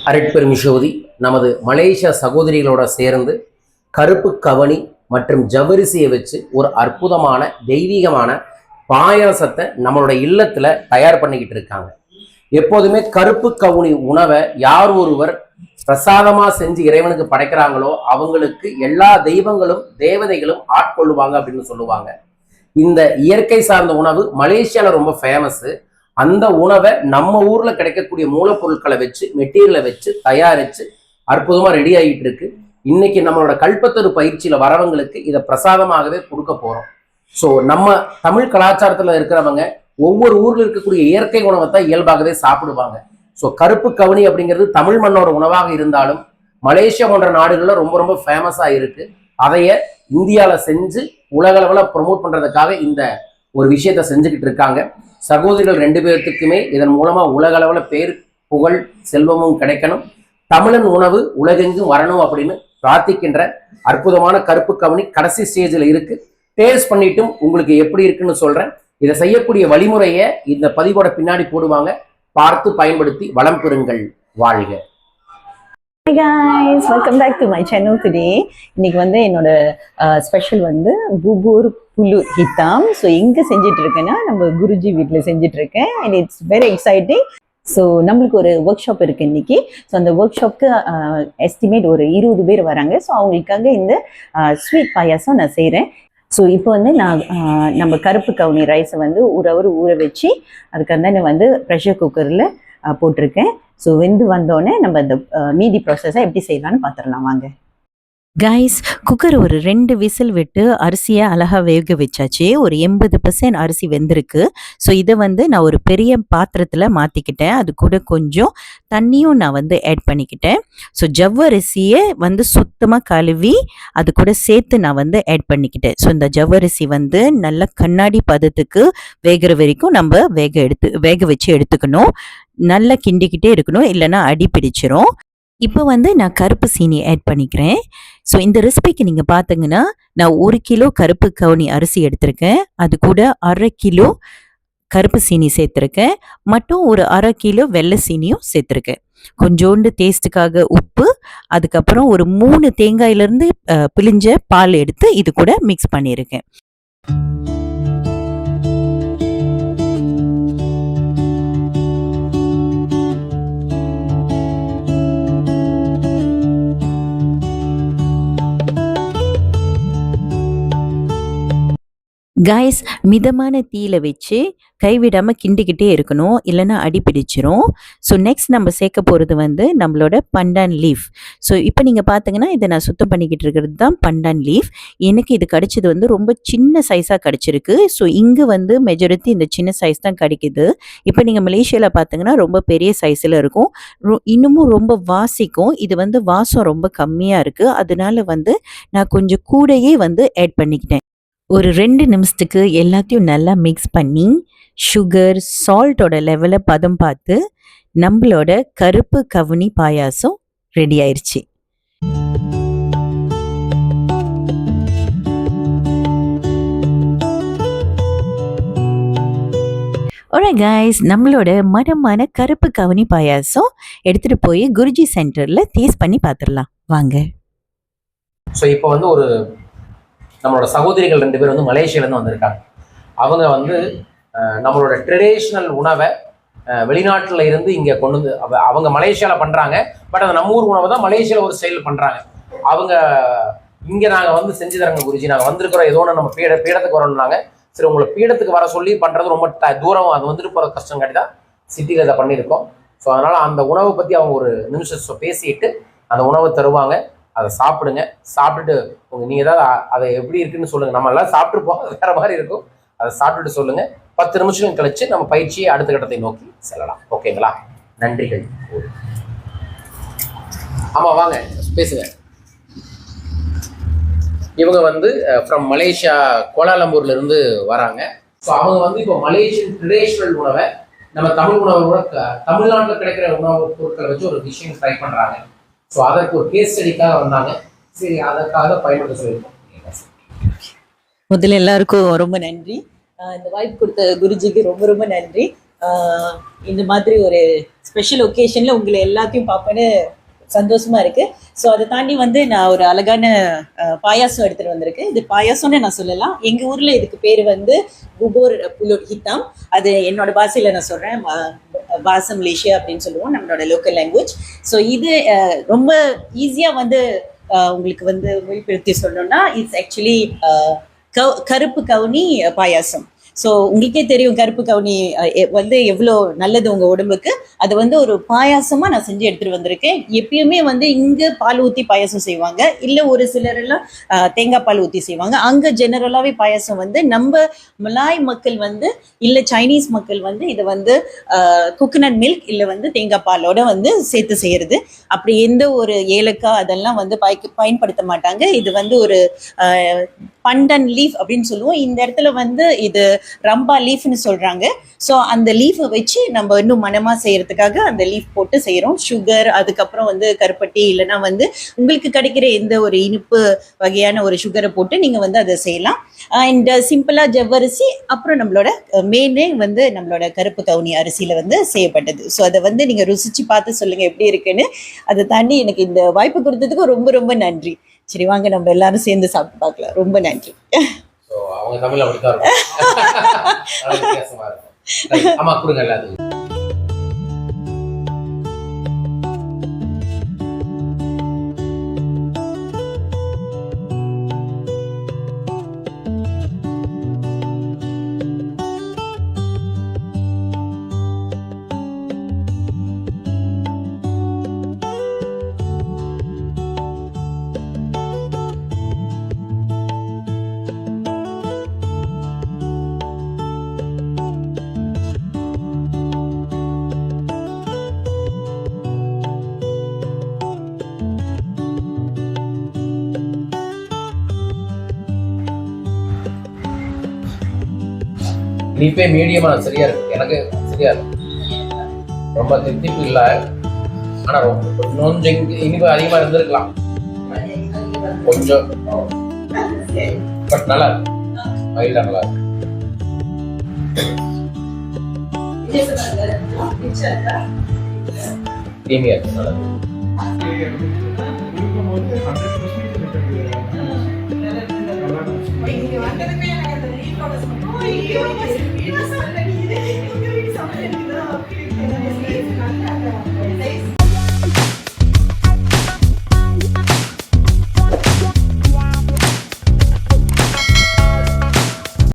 அருட்பெருமிஷோதி நமது மலேசியா சகோதரிகளோட சேர்ந்து கருப்பு கவனி மற்றும் ஜவ்வரிசியை வச்சு ஒரு அற்புதமான தெய்வீகமான பாயாசத்தை நம்மளோட இல்லத்துல தயார் பண்ணிக்கிட்டு இருக்காங்க. எப்போதுமே கருப்பு கவுனி உணவை யார் ஒருவர் பிரசாதமா செஞ்சு இறைவனுக்கு படைக்கிறாங்களோ அவங்களுக்கு எல்லா தெய்வங்களும் தேவதைகளும் ஆட்கொள்ளுவாங்க அப்படின்னு சொல்லுவாங்க. இந்த இயற்கை சார்ந்த உணவு மலேசியால ரொம்ப ஃபேமஸ். அந்த உணவை நம்ம ஊர்ல கிடைக்கக்கூடிய மூலப்பொருட்களை வச்சு மெட்டீரியலை வச்சு தயாரிச்சு அற்புதமா ரெடி ஆகிட்டு இருக்கு. இன்னைக்கு நம்மளோட கல்பத்தரு பயிற்சியில வரவங்களுக்கு இதை பிரசாதமாகவே கொடுக்க போறோம். ஸோ நம்ம தமிழ் கலாச்சாரத்துல இருக்கிறவங்க ஒவ்வொரு ஊர்ல இருக்கக்கூடிய இயற்கை உணவை தான் இயல்பாகவே சாப்பிடுவாங்க. ஸோ கருப்பு கவுனி அப்படிங்கிறது தமிழ் மண்ணோட உணவாக இருந்தாலும் மலேசியா போன்ற நாடுகள்ல ரொம்ப ரொம்ப ஃபேமஸா இருக்கு. அதைய இந்தியாவில செஞ்சு உலக அளவில் ப்ரொமோட் பண்றதுக்காக இந்த ஒரு விஷயத்த செஞ்சுக்கிட்டு இருக்காங்க. சகோதரிகள் 2 பேர்த்துக்குமே இதன் மூலமா உலக அளவில் பேர் புகழ் செல்வமும் கிடைக்கணும், தமிழன் உணவு உலகெங்கும் வரணும் அப்படின்னு பிரார்த்திக்கின்ற அற்புதமான கருப்பு கவுனி கடைசி ஸ்டேஜில் இருக்கு. டேஸ்ட் பண்ணிட்டும் உங்களுக்கு எப்படி இருக்குன்னு சொல்றேன். இதை செய்யக்கூடிய வழிமுறையை இந்த பதிவோட பின்னாடி போடுவாங்க, பார்த்து பயன்படுத்தி வளம் பெறுங்கள். வாழ்க. Hi guys, welcome back to my channel today. இன்னைக்கு என்னோட ஸ்பெஷல் பூபூர் புல்லூர் ஹித்தாம். ஸோ எங்கே செஞ்சுட்டு இருக்கேன்னா நம்ம குருஜி வீட்டில் செஞ்சுட்டு இருக்கேன். And it's very exciting. So நம்மளுக்கு ஒரு ஒர்க் ஷாப் இருக்குது இன்னைக்கு. ஸோ அந்த ஒர்க் ஷாப்க்கு எஸ்டிமேட் ஒரு 20 பேர் வராங்க. ஸோ அவங்களுக்காக இந்த ஸ்வீட் பாயாசம் நான் செய்கிறேன். ஸோ இப்போ நான் நம்ம கருப்பு கவுனி ரைஸை ஒரு ஹவர் ஊற வச்சு அதுக்கு ப்ரெஷர் குக்கரில் போட்டிருக்கேன். ஸோ வெந்து வந்தோடனே நம்ம இந்த மீதி ப்ராசஸை எப்படி செய்யலான்னு பார்த்துடலாம் வாங்க. கைஸ், குக்கர் ஒரு 2 விசில் விட்டு அரிசியை அழகாக வேக வச்சாச்சு. ஒரு 80% அரிசி வெந்திருக்கு. ஸோ இதை நான் ஒரு பெரிய பாத்திரத்தில் மாற்றிக்கிட்டேன். அது கூட கொஞ்சம் தண்ணியும் நான் ஆட் பண்ணிக்கிட்டேன். ஸோ ஜவ்வரிசியை சுத்தமாக கழுவி அது கூட சேர்த்து நான் ஆட் பண்ணிக்கிட்டேன். ஸோ இந்த ஜவ்வரிசி நல்ல கண்ணாடி பதத்துக்கு வேகிற வரைக்கும் நம்ம வேக வச்சு எடுத்துக்கணும். நல்லா கிண்டிக்கிட்டே இருக்கணும், இல்லைன்னா அடி பிடிச்சிரும். இப்போ நான் கருப்பு சீனி ஆட் பண்ணிக்கிறேன். ஸோ இந்த ரெசிபிக்கு நீங்கள் பார்த்தீங்கன்னா நான் 1 கிலோ கருப்பு கவுனி அரிசி எடுத்திருக்கேன். அது கூட 1/2 கிலோ கருப்பு சீனி சேர்த்துருக்கேன். மட்டும் ஒரு 1/2 கிலோ வெள்ளை சீனியும் சேர்த்துருக்கேன். கொஞ்சோண்டு டேஸ்ட்டுக்காக உப்பு, அதுக்கப்புறம் ஒரு 3 தேங்காயிலேருந்து பிழிஞ்ச பால் எடுத்து இது கூட மிக்ஸ் பண்ணியிருக்கேன். கைஸ், மிதமான தீயில வச்சு கைவிடாமல் கிண்டிக்கிட்டே இருக்கணும், இல்லைன்னா அடி பிடிச்சிரும். ஸோ நெக்ஸ்ட் நம்ம சேர்க்க போகிறது நம்மளோட பண்டான் லீஃப். ஸோ இப்போ நீங்கள் பார்த்தீங்கன்னா இதை நான் சுத்தம் பண்ணிக்கிட்டு இருக்கிறது தான் பண்டான் லீஃப். எனக்கு இது கிடைச்சது ரொம்ப சின்ன சைஸாக கிடச்சிருக்கு. ஸோ இங்கே மெஜாரிட்டி இந்த சின்ன சைஸ் தான் கிடைக்குது. இப்போ நீங்கள் மலேசியாவில் பார்த்தீங்கன்னா ரொம்ப பெரிய சைஸில் இருக்கும், இன்னமும் ரொம்ப வாசிக்கும். இது வாசம் ரொம்ப கம்மியாக இருக்குது. அதனால நான் கொஞ்சம் கூடையே ஆட் பண்ணிக்கிட்டேன். ஒரு 2 நிமிஷத்துக்கு எல்லாத்தையும் நல்லா மிக்ஸ் பண்ணி சுகர் சால்ட்டோட லெவலை பதம் பார்த்து நம்மளோட கருப்பு கவுனி பாயாசம் ரெடி ஆயிடுச்சு. alright guys, நம்மளோட மனமான கருப்பு கவுனி பாயாசம் எடுத்துட்டு போய் குருஜி சென்டர்ல டேஸ்ட் பண்ணி பார்த்துடலாம் வாங்க. ஸோ இப்போ ஒரு நம்மளோட சகோதரிகள் 2 பேர் மலேசியாவிலேருந்து வந்திருக்காங்க. அவங்க நம்மளோட ட்ரெடிஷ்னல் உணவை வெளிநாட்டில் இருந்து இங்கே கொண்டு வந்து அவங்க மலேசியாவில் பண்ணுறாங்க. பட் அந்த நம்ம ஊர் உணவை தான் மலேசியாவில் ஒரு ஸ்டைலில் பண்ணுறாங்க. அவங்க இங்கே நாங்கள் செஞ்சு தரங்க குருஜி, நாங்கள் வந்திருக்கிறோம், ஏதோ ஒன்று நம்ம பீடத்துக்கு வரணும்னாங்க. சரி, உங்களை பீடத்துக்கு வர சொல்லி பண்ணுறது ரொம்ப தூரம், அது போகிற கஷ்டம் காட்டி தான் சிட்டியில் இதை பண்ணியிருக்கோம். ஸோ அதனால் அந்த உணவை பற்றி அவங்க ஒரு நிமிஷம் பேசிட்டு அந்த உணவை தருவாங்க. அதை சாப்பிடுங்க. சாப்பிட்டுட்டு நீங்கள் ஏதாவது அதை எப்படி இருக்குன்னு சொல்லுங்கள். நம்ம எல்லாம் சாப்பிட்ருப்போம், அது வேறு மாதிரி இருக்கும். அதை சாப்பிட்டுட்டு சொல்லுங்கள். 10 நிமிஷம் கழிச்சு நம்ம பயிற்சியை அடுத்த கட்டத்தை நோக்கி செல்லலாம். ஓகேங்களா? நன்றிகள். ஆமாம், வாங்க பேசுங்க. இவங்க ஃப்ரம் மலேசியா கோலாலம்பூர்லேருந்து வராங்க. ஸோ அவங்க இப்போ மலேசியன் ட்ரெடிஷ்னல் உணவை நம்ம தமிழ் உணவோட தமிழ்நாட்டில் கிடைக்கிற உணவு பொருட்களை வச்சு ஒரு விஷயம் ட்ரை பண்ணுறாங்க. ஸோ அதற்கு ஒரு கேஸ் ஸ்டடிக்காக வந்தாங்க. சரி, அதற்காக பயன்படுத்த சொல்லியிருக்கோம். முதல்ல எல்லாருக்கும் ரொம்ப நன்றி. இந்த வாய்ப்பு கொடுத்த குருஜிக்கு ரொம்ப ரொம்ப நன்றி. இந்த மாதிரி ஒரு ஸ்பெஷல் ஒகேஷனில் உங்களை எல்லாத்தையும் பார்ப்பேன்னு சந்தோஷமா இருக்கு. ஸோ அதை தாண்டி வந்து நான் ஒரு அழகான பாயாசம் எடுத்துட்டு வந்திருக்கேன். இது பாயாசம்னு நான் சொல்லலாம். எங்க ஊர்ல இதுக்கு பேர் வந்து புபோர் புலுட் ஹித்தாம். அது என்னோட பாஷையில நான் சொல்றேன், பாசா மலேசியா அப்படின்னு சொல்லுவோம், நம்மளோட லோக்கல் லாங்குவேஜ். ஸோ இது ரொம்ப ஈஸியா வந்து உங்களுக்கு வந்து மொழிபெயர்த்தி சொல்லணும்னா இட்ஸ் ஆக்சுவலி கருப்பு கவுனி பாயாசம். ஸோ உங்களுக்கே தெரியும் கருப்பு கவுனி வந்து எவ்வளோ நல்லது உங்கள் உடம்புக்கு. அது வந்து ஒரு பாயாசமாக நான் செஞ்சு எடுத்துகிட்டு வந்திருக்கேன். எப்பயுமே வந்து இங்கே பால் ஊற்றி பாயாசம் செய்வாங்க, இல்லை ஒரு சிலரெல்லாம் தேங்காய் பால் ஊற்றி செய்வாங்க. அங்கே ஜெனரலாகவே பாயாசம் வந்து நம்ம மலாய் மக்கள் வந்து இல்லை சைனீஸ் மக்கள் வந்து இதை வந்து கோகனட் மில்க் இல்லை வந்து தேங்காய் பாலோட வந்து சேர்த்து செய்கிறது. அப்படி எந்த ஒரு ஏலக்காய் அதெல்லாம் வந்து பயன்படுத்த மாட்டாங்க. இது வந்து ஒரு பண்டன் லீஃப் அப்படின்னு சொல்லுவோம். இந்த இடத்துல வந்து இது ரம்பா லீஃப்னு சொல்றாங்க. ஸோ அந்த லீஃபை வச்சு நம்ம இன்னும் மனமா செய்யறதுக்காக அந்த லீஃப் போட்டு செய்யறோம். சுகர், அதுக்கப்புறம் வந்து கருப்பட்டி, இல்லைன்னா வந்து உங்களுக்கு கிடைக்கிற எந்த ஒரு இனிப்பு வகையான ஒரு சுகரை போட்டு நீங்க வந்து அதை செய்யலாம். அண்ட் சிம்பிளா ஜவ்வரிசி, அப்புறம் நம்மளோட மெயினே வந்து நம்மளோட கருப்பு கவுனி அரிசியில வந்து செய்யப்பட்டது. ஸோ அதை வந்து நீங்க ருசிச்சு பார்த்து சொல்லுங்க எப்படி இருக்குன்னு. அதை தாண்டி எனக்கு இந்த வாய்ப்பு கொடுத்ததுக்கு ரொம்ப ரொம்ப நன்றி. சரி, வாங்க நம்ம எல்லாரும் சேர்ந்து சாப்பிட்டு பார்க்கலாம். ரொம்ப நன்றி. அவங்க தமிழ் அப்படித்தான் இருக்கும், வித்தியாசமா இருக்கும். ஆமா, கொடுங்க எல்லாத்துக்கும். இனிப்பே மீடியமா சரியா இருக்கு, எனக்கு சரியா இருக்கு. ரொம்ப தித்திப்பு இல்லை, ஆனா ரொம்ப கொஞ்சம் இனிப்பு அதிகமா இருந்திருக்கலாம் கொஞ்சம், பட் நல்லா இருக்கு, மைல்டா நல்லா இருக்கு. கிரீமியா இருக்கு, நல்லா இருக்கு. இங்க வந்ததுமே எனக்கு அந்த லீஃபோட ஸ்மெல்